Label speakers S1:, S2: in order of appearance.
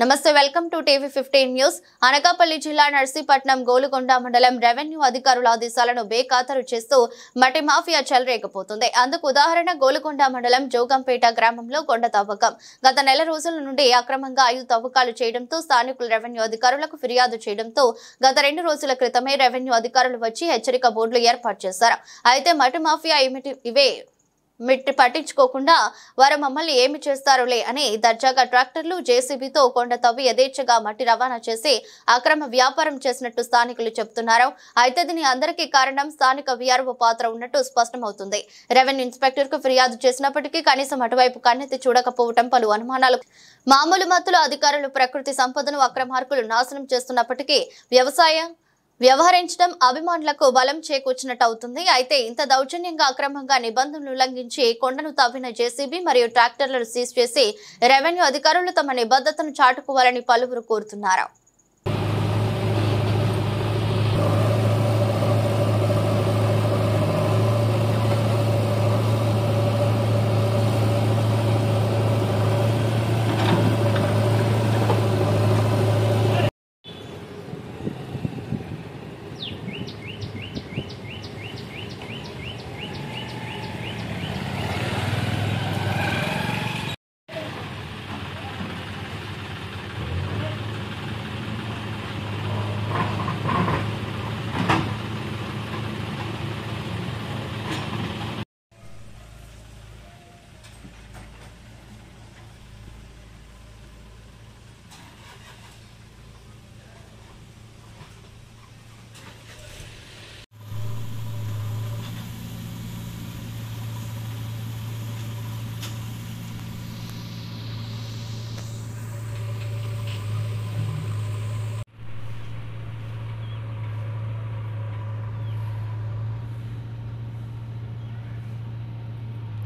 S1: నమస్తే welcome to TV 15 news. Anakapalli జిల్లా నర్సీపట్నం గోలుకొండ మండలం రెవెన్యూ అధికారుల ఆదేశాలను బేఖాతరు చేస్తూ మట్టి మాఫియా చెలరేగిపోతుంది. అందుకు ఉదాహరణ గోలుకొండ మండలం జోగంపేట గ్రామంలో కొండ తవ్వకం. గత నెల రోజుల నుండి అక్రమంగా 5 తవ్వకాలు చేయడంతో స్థానికులు రెవెన్యూ అధికారులకు ఫిర్యాదు చేయడంతో గత 2 రోజుల క్రితమే రెవెన్యూ అధికారులు వచ్చి హెచ్చరిక బోర్డులు ఏర్పాటు చేశారు. అయితే మట్టి మాఫియా ఇవే పట్టించుకోకుండా వారు మమ్మల్ని ఏమి చేస్తారులే అని దర్జాగా ట్రాక్టర్లు జేసీబీతో కొండ తవ్వి యథేచ్ఛగా మట్టి రవాణా చేసి అక్రమ వ్యాపారం చేసినట్టు స్థానికులు చెబుతున్నారు. అయితే దీని అందరికీ కారణం స్థానిక వీఆర్ఓ పాత్ర ఉన్నట్టు స్పష్టమవుతుంది. రెవెన్యూ ఇన్స్పెక్టర్ కు ఫిర్యాదు చేసినప్పటికీ కనీసం అటువైపు కన్నెత్తి చూడకపోవటం పలు అనుమానాలు. మామూలు మత్తులో అధికారులు ప్రకృతి సంపదను అక్రమార్కులు నాశనం చేస్తున్నప్పటికీ వ్యవహరించడం అభిమానులకు బలం చేకూర్చినట్టు అవుతుంది. అయితే ఇంత దౌర్జన్యంగా అక్రమంగా నిబంధనలు ఉల్లంఘించి కొండను తవ్విన జేసీబీ మరియు ట్రాక్టర్లను సీజ్ చేసి రెవెన్యూ అధికారులు తమ నిబద్ధతను చాటుకోవాలని పలువురు కోరుతున్నారు.